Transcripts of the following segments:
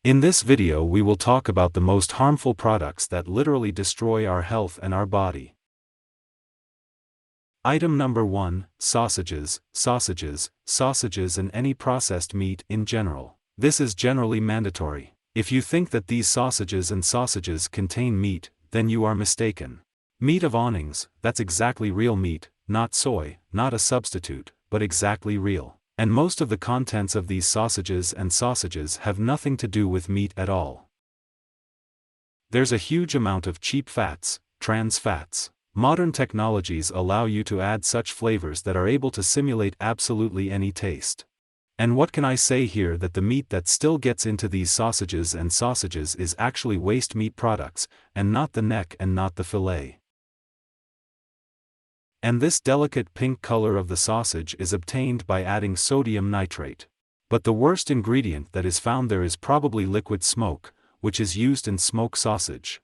In this video we will talk about the most harmful products that literally destroy our health and our body. Item number 1, sausages, and any processed meat in general. This is generally mandatory. If you think that these sausages contain meat, then you are mistaken. Meat of awnings, that's exactly real meat, not soy, not a substitute, but exactly real. And most of the contents of these sausages have nothing to do with meat at all. There's a huge amount of cheap fats, trans fats. Modern technologies allow you to add such flavors that are able to simulate absolutely any taste. And what can I say here that the meat that still gets into these sausages is actually waste meat products, and not the neck and not the fillet. And this delicate pink color of the sausage is obtained by adding sodium nitrate. But the worst ingredient that is found there is probably liquid smoke, which is used in smoked sausage.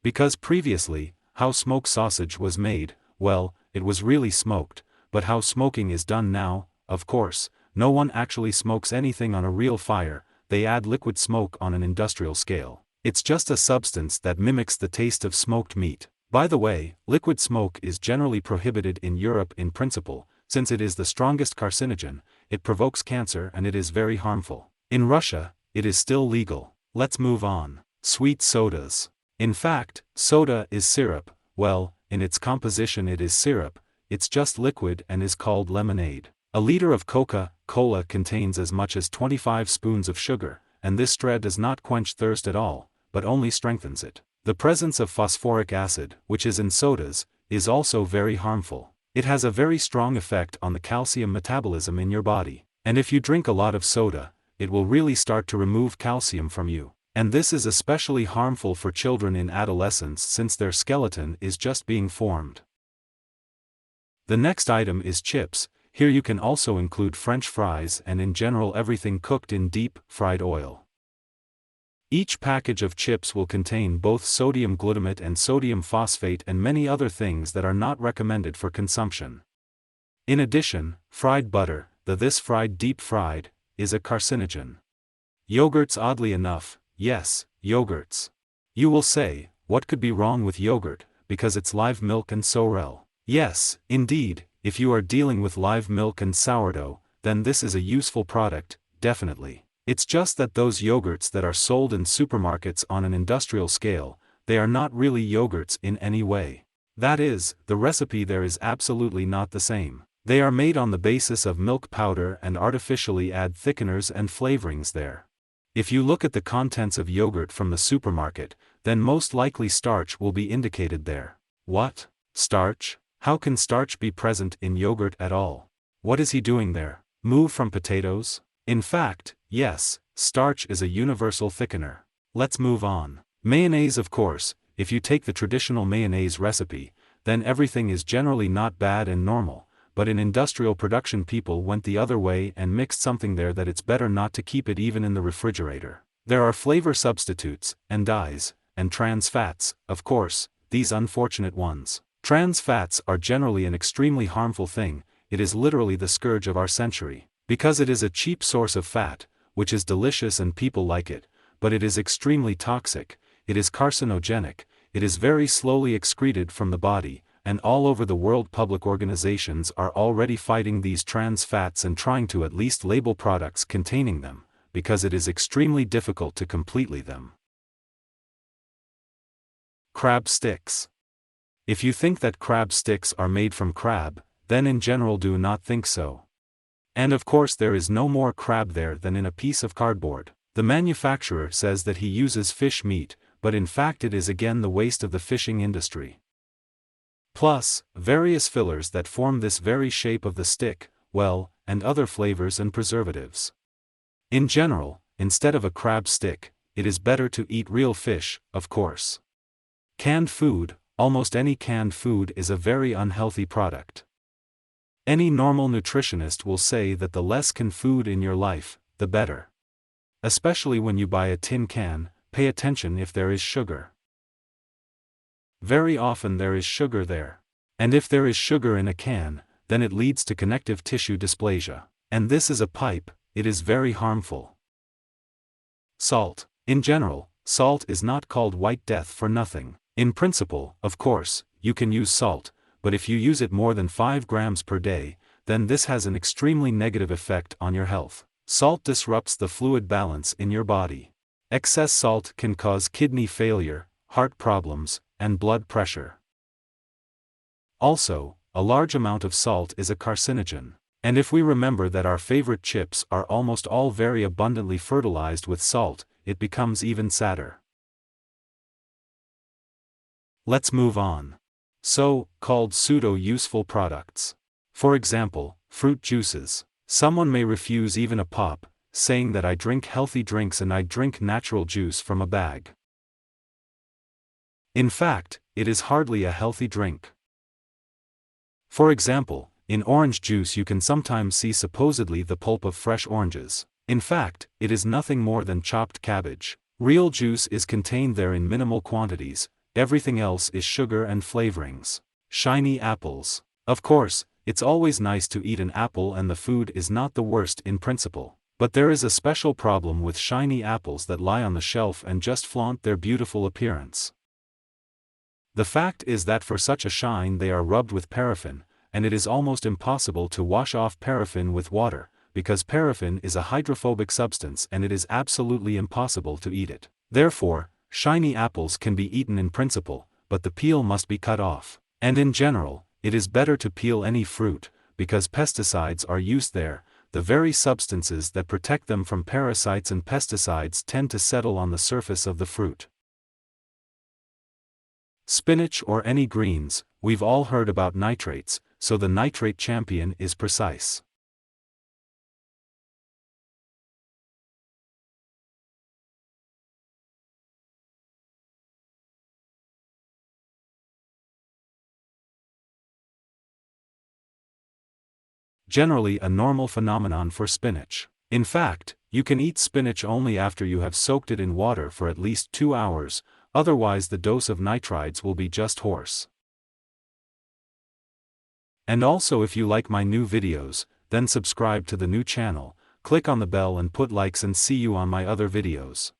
Because previously, how smoked sausage was made, well, it was really smoked, but how smoking is done now, of course, no one actually smokes anything on a real fire, they add liquid smoke on an industrial scale. It's just a substance that mimics the taste of smoked meat. By the way, liquid smoke is generally prohibited in Europe in principle, since it is the strongest carcinogen, it provokes cancer and it is very harmful. In Russia, it is still legal. Let's move on. Sweet sodas. In fact, soda is syrup, well, in its composition it is syrup, it's just liquid and is called lemonade. A liter of Coca-Cola contains as much as 25 spoons of sugar, and this straw does not quench thirst at all, but only strengthens it. The presence of phosphoric acid, which is in sodas, is also very harmful. It has a very strong effect on the calcium metabolism in your body, and if you drink a lot of soda, it will really start to remove calcium from you. And this is especially harmful for children in adolescence since their skeleton is just being formed. The next item is chips. Here you can also include French fries and in general everything cooked in deep, fried oil. Each package of chips will contain both sodium glutamate and sodium phosphate and many other things that are not recommended for consumption. In addition, fried butter, this fried deep fried, is a carcinogen. Yogurts, oddly enough, yes, yogurts. You will say, what could be wrong with yogurt, because it's live milk and sorrel? Yes, indeed, if you are dealing with live milk and sourdough, then this is a useful product, definitely. It's just that those yogurts that are sold in supermarkets on an industrial scale, they are not really yogurts in any way. That is, the recipe there is absolutely not the same. They are made on the basis of milk powder and artificially add thickeners and flavorings there. If you look at the contents of yogurt from the supermarket, then most likely starch will be indicated there. What? Starch? How can starch be present in yogurt at all? What is he doing there? Move from potatoes? In fact, yes, starch is a universal thickener. Let's move on. Mayonnaise, of course, if you take the traditional mayonnaise recipe, then everything is generally not bad and normal, but in industrial production people went the other way and mixed something there that it's better not to keep it even in the refrigerator. There are flavor substitutes, and dyes, and trans fats, of course, these unfortunate ones. Trans fats are generally an extremely harmful thing, it is literally the scourge of our century. Because it is a cheap source of fat, which is delicious and people like it, but it is extremely toxic, it is carcinogenic, it is very slowly excreted from the body, and all over the world public organizations are already fighting these trans fats and trying to at least label products containing them, because it is extremely difficult to completely them. Crab sticks. If you think that crab sticks are made from crab, then in general do not think so. And of course there is no more crab there than in a piece of cardboard. The manufacturer says that he uses fish meat, but in fact it is again the waste of the fishing industry. Plus, various fillers that form this very shape of the stick, well, and other flavors and preservatives. In general, instead of a crab stick, it is better to eat real fish, of course. Canned food, almost any canned food is a very unhealthy product. Any normal nutritionist will say that the less canned food in your life, the better. Especially when you buy a tin can, pay attention if there is sugar. Very often there is sugar there. And if there is sugar in a can, then it leads to connective tissue dysplasia. And this is a pipe, it is very harmful. Salt. In general, salt is not called white death for nothing. In principle, of course, you can use salt, but if you use it more than 5 grams per day, then this has an extremely negative effect on your health. Salt disrupts the fluid balance in your body. Excess salt can cause kidney failure, heart problems, and blood pressure. Also, a large amount of salt is a carcinogen. And if we remember that our favorite chips are almost all very abundantly fertilized with salt, it becomes even sadder. Let's move on. So-called pseudo-useful products. For example, fruit juices. Someone may refuse even a pop, saying that I drink healthy drinks and I drink natural juice from a bag. In fact, it is hardly a healthy drink. For example, in orange juice you can sometimes see supposedly the pulp of fresh oranges. In fact, it is nothing more than chopped cabbage. Real juice is contained there in minimal quantities, everything else is sugar and flavorings. Shiny apples. Of course, it's always nice to eat an apple and the food is not the worst in principle. But there is a special problem with shiny apples that lie on the shelf and just flaunt their beautiful appearance. The fact is that for such a shine they are rubbed with paraffin, and it is almost impossible to wash off paraffin with water, because paraffin is a hydrophobic substance and it is absolutely impossible to eat it. Therefore, shiny apples can be eaten in principle, but the peel must be cut off. And in general, it is better to peel any fruit, because pesticides are used there. The very substances that protect them from parasites and pesticides tend to settle on the surface of the fruit. Spinach or any greens, we've all heard about nitrates, so the nitrate champion is precise. Generally a normal phenomenon for spinach. In fact, you can eat spinach only after you have soaked it in water for at least 2 hours, otherwise the dose of nitrites will be just horse. And also if you like my new videos, then subscribe to the new channel, click on the bell and put likes and see you on my other videos.